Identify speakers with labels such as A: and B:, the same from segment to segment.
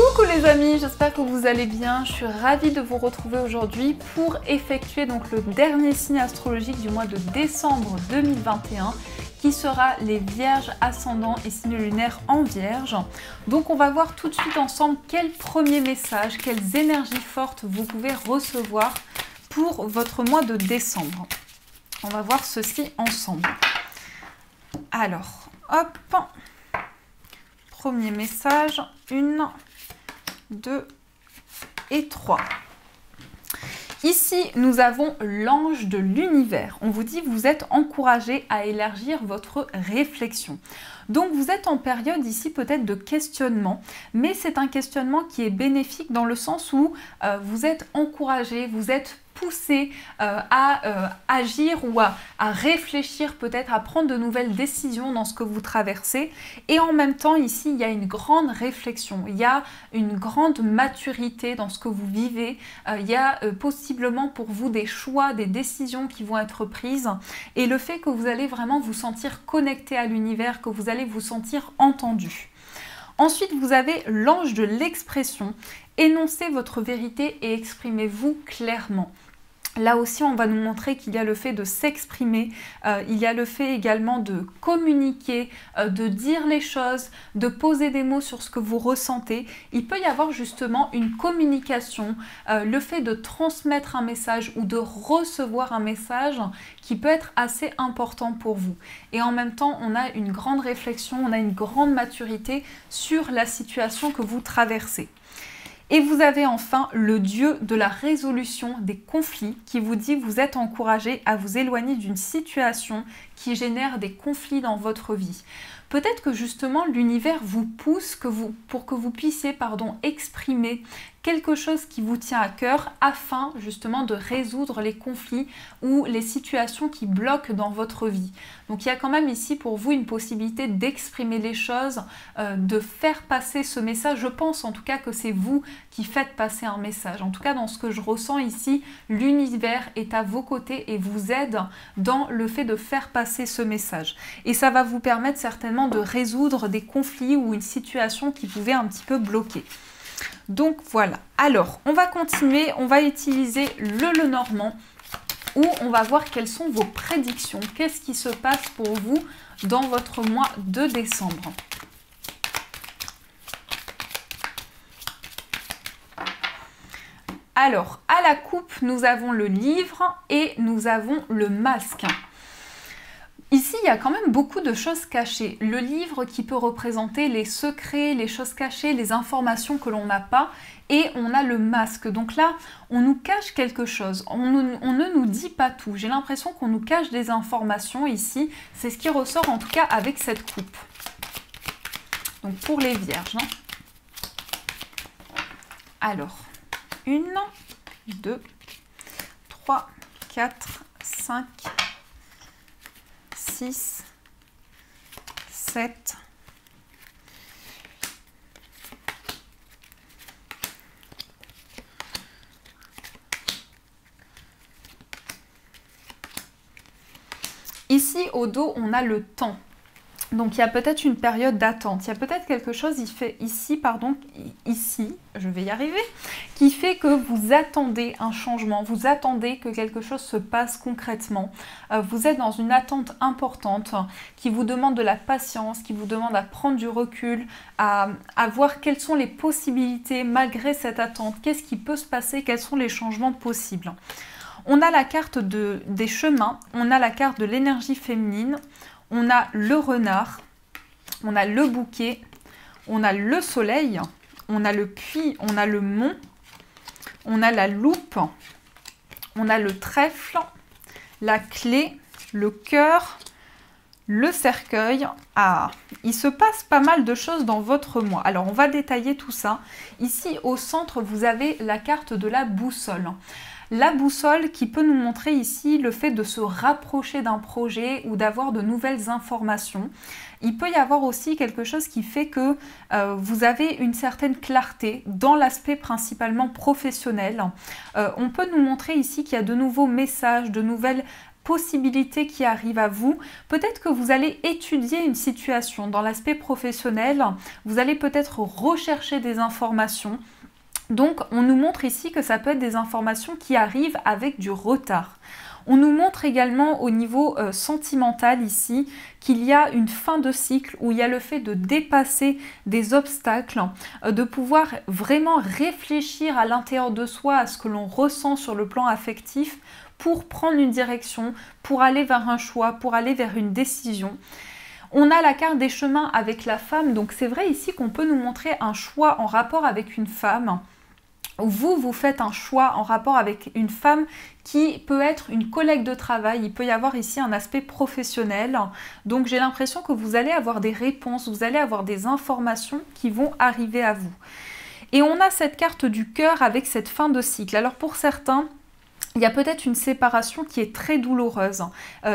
A: Coucou les amis, j'espère que vous allez bien. Je suis ravie de vous retrouver aujourd'hui pour effectuer donc le dernier signe astrologique du mois de décembre 2021 qui sera les Vierges ascendants et signes lunaires en Vierge. Donc on va voir tout de suite ensemble quel premier message, quelles énergies fortes vous pouvez recevoir pour votre mois de décembre. On va voir ceci ensemble. Alors, hop, premier message, 1, 2 et 3. Ici, nous avons l'ange de l'univers. On vous dit que vous êtes encouragé à élargir votre réflexion. Donc, vous êtes en période ici peut-être de questionnement, mais c'est un questionnement qui est bénéfique dans le sens où vous êtes encouragé, vous êtes poussé à agir ou à réfléchir, peut-être à prendre de nouvelles décisions dans ce que vous traversez. Et en même temps, ici, il y a une grande réflexion, il y a une grande maturité dans ce que vous vivez, il y a possiblement pour vous des choix, des décisions qui vont être prises. Et le fait que vous allez vraiment vous sentir connecté à l'univers, que vous allez vous sentir entendu. Ensuite, vous avez l'ange de l'expression. Énoncez votre vérité et exprimez-vous clairement. Là aussi, on va nous montrer qu'il y a le fait de s'exprimer, il y a le fait également de communiquer, de dire les choses, de poser des mots sur ce que vous ressentez. Il peut y avoir justement une communication, le fait de transmettre un message ou de recevoir un message qui peut être assez important pour vous. Et en même temps, on a une grande réflexion, on a une grande maturité sur la situation que vous traversez. Et vous avez enfin le dieu de la résolution des conflits qui vous dit que vous êtes encouragé à vous éloigner d'une situation qui génère des conflits dans votre vie. Peut-être que justement l'univers vous pousse pour que vous puissiez exprimer quelque chose qui vous tient à cœur afin justement de résoudre les conflits ou les situations qui bloquent dans votre vie. Donc il y a quand même ici pour vous une possibilité d'exprimer les choses, de faire passer ce message. Je pense en tout cas que c'est vous qui faites passer un message. En tout cas dans ce que je ressens ici, l'univers est à vos côtés et vous aide dans le fait de faire passer ce message. Et ça va vous permettre certainement de résoudre des conflits ou une situation qui pouvait un petit peu bloquer. Donc voilà. Alors, on va continuer, on va utiliser le Lenormand où on va voir quelles sont vos prédictions. Qu'est-ce qui se passe pour vous dans votre mois de décembre? Alors, à la coupe, nous avons le livre et nous avons le masque. Ici, il y a quand même beaucoup de choses cachées. Le livre qui peut représenter les secrets, les choses cachées, les informations que l'on n'a pas. Et on a le masque. Donc là, on nous cache quelque chose. On ne nous dit pas tout. J'ai l'impression qu'on nous cache des informations ici. C'est ce qui ressort en tout cas avec cette coupe. Donc pour les vierges. Alors, 1, 2, 3, 4, 5... 6, 7, ici au dos, on a le temps. Donc il y a peut-être une période d'attente, il y a peut-être quelque chose ici, je vais y arriver, qui fait que vous attendez un changement, vous attendez que quelque chose se passe concrètement. Vous êtes dans une attente importante qui vous demande de la patience, qui vous demande à prendre du recul, à voir quelles sont les possibilités malgré cette attente, qu'est-ce qui peut se passer, quels sont les changements possibles. On a la carte des chemins, on a la carte de l'énergie féminine, on a le renard, on a le bouquet, on a le soleil, on a le puits, on a le mont, on a la loupe, on a le trèfle, la clé, le cœur, le cercueil. Ah, il se passe pas mal de choses dans votre mois. Alors, on va détailler tout ça. Ici, au centre, vous avez la carte de la boussole. La boussole qui peut nous montrer ici le fait de se rapprocher d'un projet ou d'avoir de nouvelles informations. Il peut y avoir aussi quelque chose qui fait que vous avez une certaine clarté dans l'aspect principalement professionnel. On peut nous montrer ici qu'il y a de nouveaux messages, de nouvelles possibilités qui arrivent à vous. Peut-être que vous allez étudier une situation dans l'aspect professionnel. Vous allez peut-être rechercher des informations. Donc, on nous montre ici que ça peut être des informations qui arrivent avec du retard. On nous montre également au niveau sentimental ici qu'il y a une fin de cycle où il y a le fait de dépasser des obstacles, de pouvoir vraiment réfléchir à l'intérieur de soi à ce que l'on ressent sur le plan affectif pour prendre une direction, pour aller vers un choix, pour aller vers une décision. On a la carte des chemins avec la femme, donc c'est vrai ici qu'on peut nous montrer un choix en rapport avec une femme. Vous faites un choix en rapport avec une femme qui peut être une collègue de travail. Il peut y avoir ici un aspect professionnel. Donc j'ai l'impression que vous allez avoir des réponses, vous allez avoir des informations qui vont arriver à vous. Et on a cette carte du cœur avec cette fin de cycle. Alors pour certains, il y a peut-être une séparation qui est très douloureuse.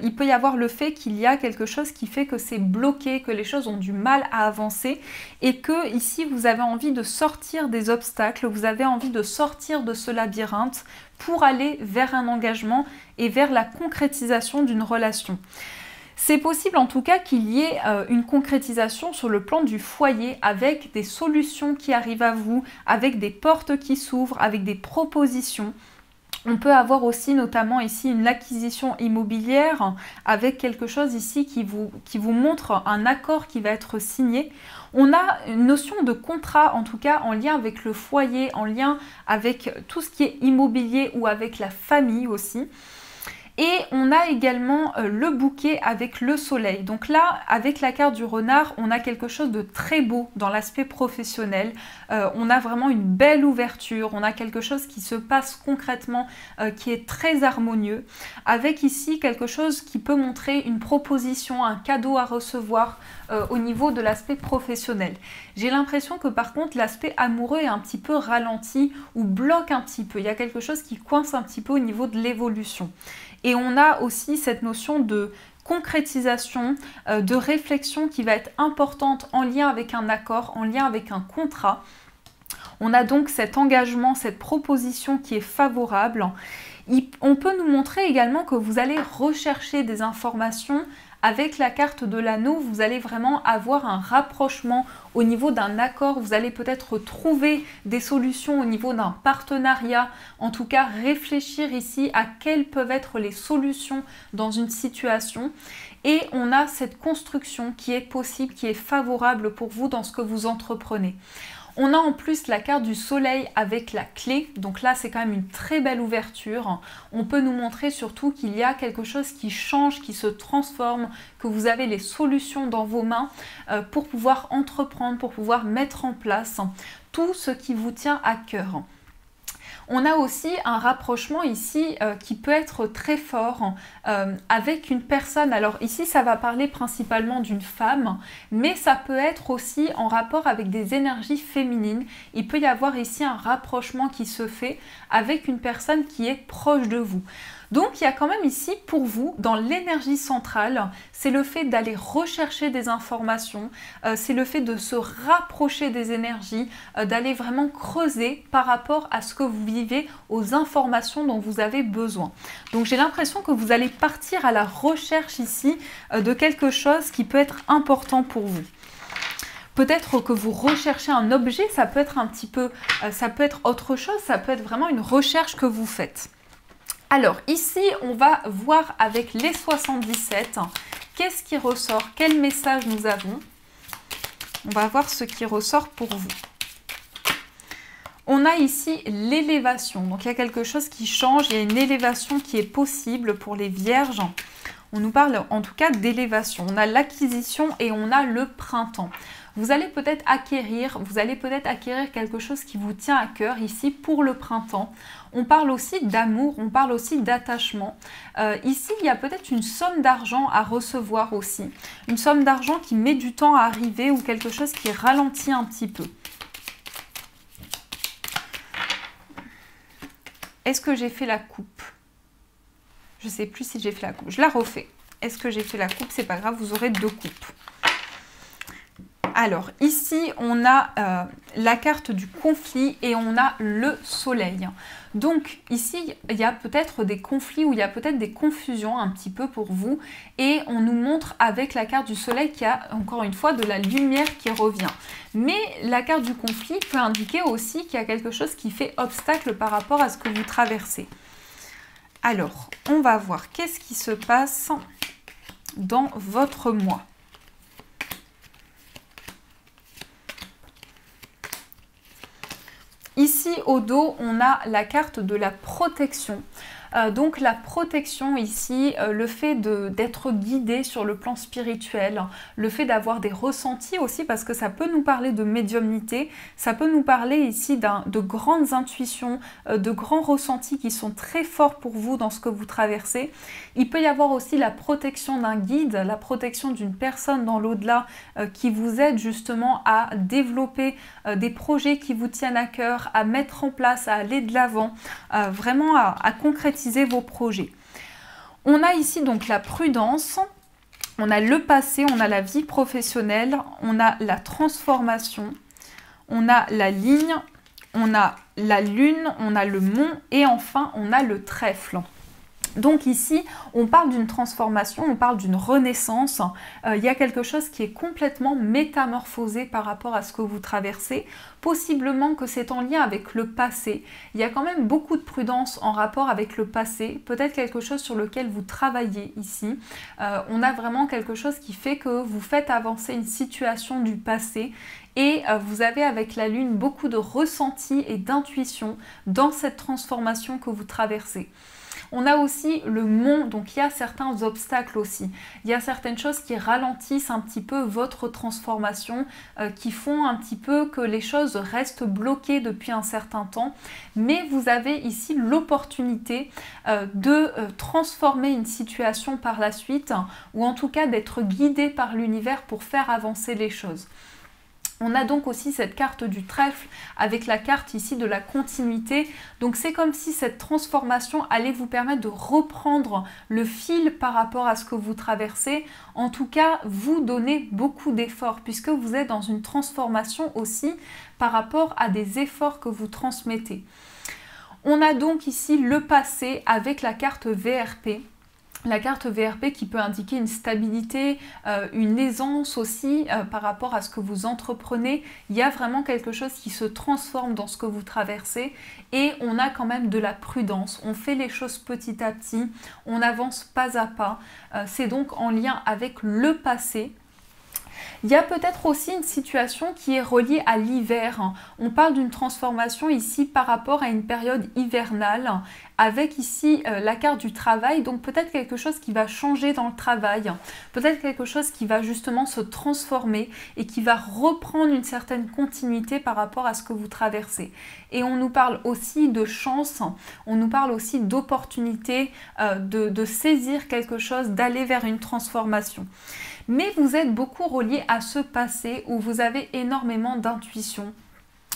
A: Il peut y avoir le fait qu'il y a quelque chose qui fait que c'est bloqué, que les choses ont du mal à avancer et que ici vous avez envie de sortir des obstacles, vous avez envie de sortir de ce labyrinthe pour aller vers un engagement et vers la concrétisation d'une relation. C'est possible en tout cas qu'il y ait une concrétisation sur le plan du foyer avec des solutions qui arrivent à vous, avec des portes qui s'ouvrent, avec des propositions. On peut avoir aussi notamment ici une acquisition immobilière avec quelque chose ici qui vous montre un accord qui va être signé. On a une notion de contrat en tout cas en lien avec le foyer, en lien avec tout ce qui est immobilier ou avec la famille aussi. Et on a également le bouquet avec le soleil. Donc là, avec la carte du renard, on a quelque chose de très beau dans l'aspect professionnel. On a vraiment une belle ouverture, on a quelque chose qui se passe concrètement, qui est très harmonieux. Avec ici quelque chose qui peut montrer une proposition, un cadeau à recevoir au niveau de l'aspect professionnel. J'ai l'impression que par contre, l'aspect amoureux est un petit peu ralenti ou bloque un petit peu. Il y a quelque chose qui coince un petit peu au niveau de l'évolution. Et on a aussi cette notion de concrétisation, de réflexion qui va être importante en lien avec un accord, en lien avec un contrat. On a donc cet engagement, cette proposition qui est favorable. On peut nous montrer également que vous allez rechercher des informations. Avec la carte de l'anneau, vous allez vraiment avoir un rapprochement au niveau d'un accord. Vous allez peut-être trouver des solutions au niveau d'un partenariat. En tout cas, réfléchir ici à quelles peuvent être les solutions dans une situation. Et on a cette construction qui est possible, qui est favorable pour vous dans ce que vous entreprenez. On a en plus la carte du soleil avec la clé, donc là c'est quand même une très belle ouverture. On peut nous montrer surtout qu'il y a quelque chose qui change, qui se transforme, que vous avez les solutions dans vos mains pour pouvoir entreprendre, pour pouvoir mettre en place tout ce qui vous tient à cœur. On a aussi un rapprochement ici qui peut être très fort avec une personne. Alors ici, ça va parler principalement d'une femme, mais ça peut être aussi en rapport avec des énergies féminines. Il peut y avoir ici un rapprochement qui se fait avec une personne qui est proche de vous. Donc il y a quand même ici pour vous, dans l'énergie centrale, c'est le fait d'aller rechercher des informations, c'est le fait de se rapprocher des énergies, d'aller vraiment creuser par rapport à ce que vous vivez, aux informations dont vous avez besoin. Donc j'ai l'impression que vous allez partir à la recherche ici de quelque chose qui peut être important pour vous. Peut-être que vous recherchez un objet, ça peut être un petit peu, ça peut être autre chose, ça peut être vraiment une recherche que vous faites. Alors ici, on va voir avec les 77, qu'est-ce qui ressort, quel message nous avons. On va voir ce qui ressort pour vous. On a ici l'élévation, donc il y a quelque chose qui change, il y a une élévation qui est possible pour les vierges. On nous parle en tout cas d'élévation, on a l'acquisition et on a le printemps. Vous allez peut-être acquérir quelque chose qui vous tient à cœur ici pour le printemps. On parle aussi d'amour, on parle aussi d'attachement. Ici, il y a peut-être une somme d'argent à recevoir aussi. Une somme d'argent qui met du temps à arriver ou quelque chose qui ralentit un petit peu. Est-ce que j'ai fait la coupe? Je ne sais plus si j'ai fait la coupe. Je la refais. Est-ce que j'ai fait la coupe? C'est pas grave, vous aurez deux coupes. Alors, ici, on a la carte du conflit et on a le soleil. Donc, ici, il y a peut-être des conflits ou il y a peut-être des confusions un petit peu pour vous. Et on nous montre avec la carte du soleil qu'il y a, encore une fois, de la lumière qui revient. Mais la carte du conflit peut indiquer aussi qu'il y a quelque chose qui fait obstacle par rapport à ce que vous traversez. Alors, on va voir qu'est-ce qui se passe dans votre mois. Ici, au dos, on a la carte de la protection. Donc la protection ici, le fait d'être guidé sur le plan spirituel, le fait d'avoir des ressentis aussi, parce que ça peut nous parler de médiumnité, ça peut nous parler ici de grandes intuitions, de grands ressentis qui sont très forts pour vous dans ce que vous traversez. Il peut y avoir aussi la protection d'un guide, la protection d'une personne dans l'au-delà qui vous aide justement à développer des projets qui vous tiennent à cœur, à mettre en place, à aller de l'avant, vraiment à concrétiser vos projets. On a ici donc la prudence, on a le passé, on a la vie professionnelle, on a la transformation, on a la ligne, on a la lune, on a le mont et enfin on a le trèfle. Donc ici, on parle d'une transformation, on parle d'une renaissance. Il y a quelque chose qui est complètement métamorphosé par rapport à ce que vous traversez. Possiblement que c'est en lien avec le passé. Il y a quand même beaucoup de prudence en rapport avec le passé. Peut-être quelque chose sur lequel vous travaillez ici. On a vraiment quelque chose qui fait que vous faites avancer une situation du passé. Et vous avez avec la lune beaucoup de ressentis et d'intuition dans cette transformation que vous traversez. On a aussi le mont, donc il y a certains obstacles aussi. Il y a certaines choses qui ralentissent un petit peu votre transformation, qui font un petit peu que les choses restent bloquées depuis un certain temps. Mais vous avez ici l'opportunité de transformer une situation par la suite, ou en tout cas d'être guidé par l'univers pour faire avancer les choses. On a donc aussi cette carte du trèfle avec la carte ici de la continuité. Donc c'est comme si cette transformation allait vous permettre de reprendre le fil par rapport à ce que vous traversez. En tout cas, vous donnez beaucoup d'efforts puisque vous êtes dans une transformation aussi par rapport à des efforts que vous transmettez. On a donc ici le passé avec la carte VRP. La carte VRP qui peut indiquer une stabilité, une aisance aussi par rapport à ce que vous entreprenez. Il y a vraiment quelque chose qui se transforme dans ce que vous traversez et on a quand même de la prudence. On fait les choses petit à petit, on avance pas à pas. C'est donc en lien avec le passé. Il y a peut-être aussi une situation qui est reliée à l'hiver. On parle d'une transformation ici par rapport à une période hivernale avec ici la carte du travail, donc peut-être quelque chose qui va changer dans le travail, peut-être quelque chose qui va justement se transformer et qui va reprendre une certaine continuité par rapport à ce que vous traversez. Et on nous parle aussi de chance, on nous parle aussi d'opportunité, de saisir quelque chose, d'aller vers une transformation. Mais vous êtes beaucoup relié à ce passé où vous avez énormément d'intuition.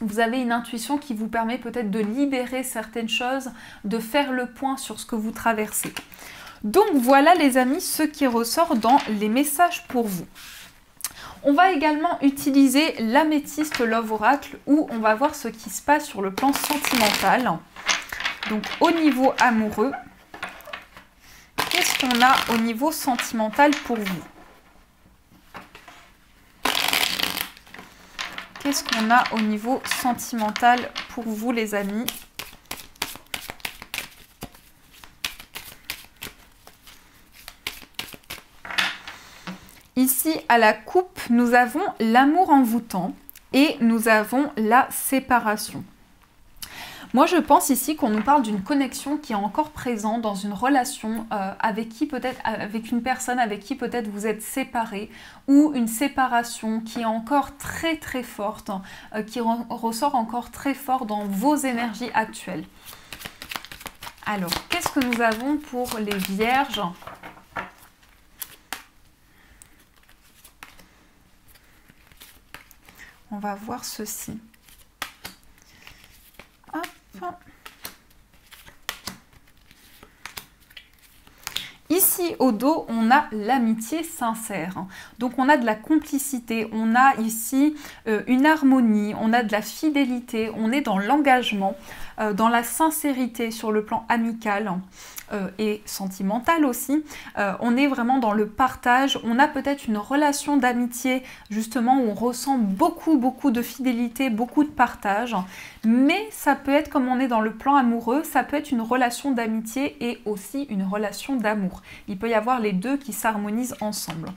A: Vous avez une intuition qui vous permet peut-être de libérer certaines choses, de faire le point sur ce que vous traversez. Donc voilà les amis, ce qui ressort dans les messages pour vous. On va également utiliser l'améthyste Love Oracle où on va voir ce qui se passe sur le plan sentimental. Donc au niveau amoureux, qu'est-ce qu'on a au niveau sentimental pour vous ? Qu'est-ce qu'on a au niveau sentimental pour vous les amis? Ici à la coupe, nous avons l'amour envoûtant et nous avons la séparation. Moi, je pense ici qu'on nous parle d'une connexion qui est encore présente dans une relation avec qui peut-être, avec une personne avec qui peut-être vous êtes séparés ou une séparation qui est encore très très forte, qui ressort encore très fort dans vos énergies actuelles. Alors, qu'est-ce que nous avons pour les vierges ? On va voir ceci. Hop. Ici, au dos, on a l'amitié sincère. Donc, on a de la complicité, on a ici une harmonie, on a de la fidélité, on est dans l'engagement, dans la sincérité sur le plan amical et sentimental aussi. On est vraiment dans le partage. On a peut-être une relation d'amitié, justement, où on ressent beaucoup de fidélité, beaucoup de partage. Mais ça peut être, comme on est dans le plan amoureux, ça peut être une relation d'amitié et aussi une relation d'amour. Il peut y avoir les deux qui s'harmonisent ensemble.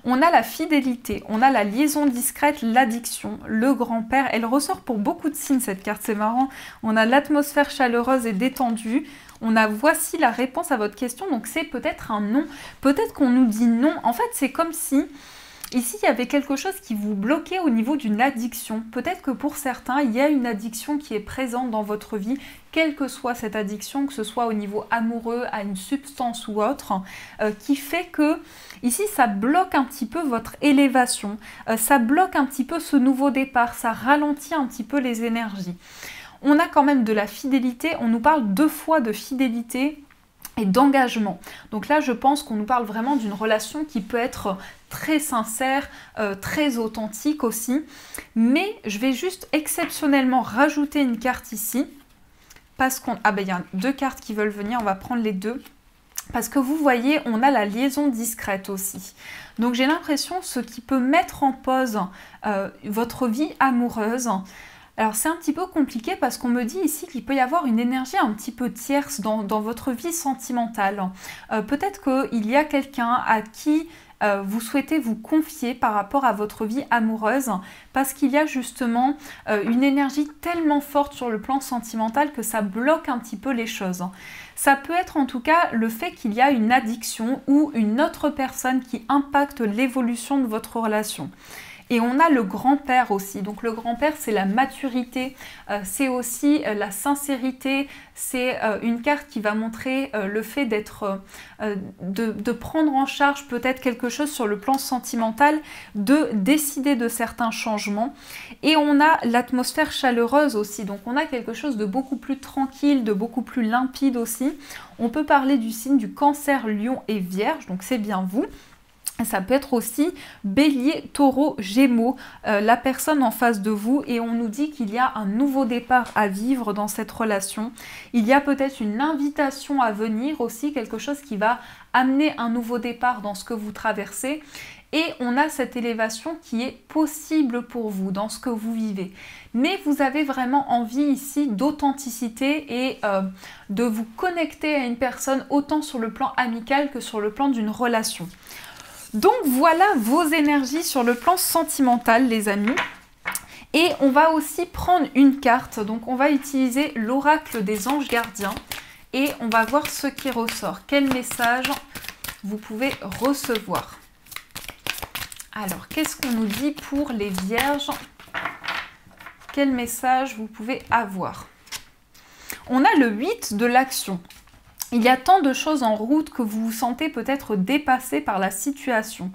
A: On a la fidélité, on a la liaison discrète, l'addiction, le grand-père. Elle ressort pour beaucoup de signes, cette carte, c'est marrant. On a l'atmosphère chaleureuse et détendue. On a voici la réponse à votre question. Donc c'est peut-être un non. Peut-être qu'on nous dit non. En fait, c'est comme si ici, il y avait quelque chose qui vous bloquait au niveau d'une addiction. Peut-être que pour certains, il y a une addiction qui est présente dans votre vie, quelle que soit cette addiction, que ce soit au niveau amoureux, à une substance ou autre, qui fait que, ici, ça bloque un petit peu votre élévation, ça bloque un petit peu ce nouveau départ, ça ralentit un petit peu les énergies. On a quand même de la fidélité, on nous parle 2 fois de fidélité et d'engagement. Donc là, je pense qu'on nous parle vraiment d'une relation qui peut être très sincère, très authentique aussi. Mais je vais juste exceptionnellement rajouter une carte ici. Parce qu'on... Ah ben il y a 2 cartes qui veulent venir, on va prendre les 2. Parce que vous voyez, on a la liaison discrète aussi. Donc j'ai l'impression, ce qui peut mettre en pause votre vie amoureuse. Alors c'est un petit peu compliqué parce qu'on me dit ici qu'il peut y avoir une énergie un petit peu tierce dans votre vie sentimentale. Peut-être qu'il y a quelqu'un à qui vous souhaitez vous confier par rapport à votre vie amoureuse parce qu'il y a justement une énergie tellement forte sur le plan sentimental que ça bloque un petit peu les choses. Ça peut être en tout cas le fait qu'il y a une addiction ou une autre personne qui impacte l'évolution de votre relation. Et on a le grand-père aussi. Donc le grand-père, c'est la maturité, c'est aussi la sincérité, c'est une carte qui va montrer le fait d'être, de prendre en charge peut-être quelque chose sur le plan sentimental, de décider de certains changements. Et on a l'atmosphère chaleureuse aussi. Donc on a quelque chose de beaucoup plus tranquille, de beaucoup plus limpide aussi. On peut parler du signe du Cancer, Lion et Vierge, donc c'est bien vous. Ça peut être aussi Bélier, Taureau, Gémeaux, la personne en face de vous et on nous dit qu'il y a un nouveau départ à vivre dans cette relation. Il y a peut-être une invitation à venir aussi, quelque chose qui va amener un nouveau départ dans ce que vous traversez. Et on a cette élévation qui est possible pour vous dans ce que vous vivez. Mais vous avez vraiment envie ici d'authenticité et de vous connecter à une personne autant sur le plan amical que sur le plan d'une relation. Donc voilà vos énergies sur le plan sentimental les amis. Et on va aussi prendre une carte. Donc on va utiliser l'oracle des anges gardiens. Et on va voir ce qui ressort. Quel message vous pouvez recevoir. Alors qu'est-ce qu'on nous dit pour les vierges? Quel message vous pouvez avoir? On a le 8 de l'action. Il y a tant de choses en route que vous vous sentez peut-être dépassé par la situation.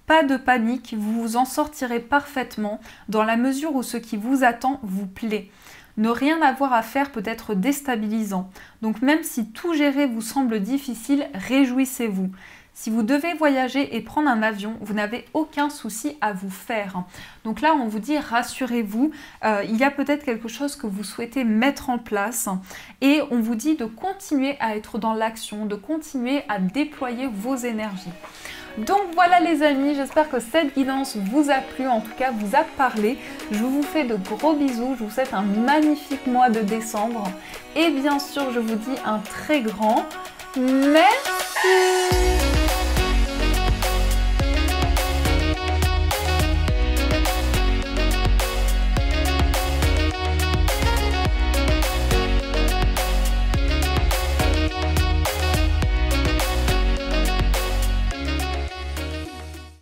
A: Pas de panique, vous vous en sortirez parfaitement dans la mesure où ce qui vous attend vous plaît. Ne rien avoir à faire peut être déstabilisant. Donc même si tout gérer vous semble difficile, réjouissez-vous. Si vous devez voyager et prendre un avion, vous n'avez aucun souci à vous faire. Donc là, on vous dit rassurez-vous, il y a peut-être quelque chose que vous souhaitez mettre en place et on vous dit de continuer à être dans l'action, de continuer à déployer vos énergies. Donc voilà les amis, j'espère que cette guidance vous a plu, en tout cas vous a parlé. Je vous fais de gros bisous, je vous souhaite un magnifique mois de décembre et bien sûr je vous dis un très grand merci.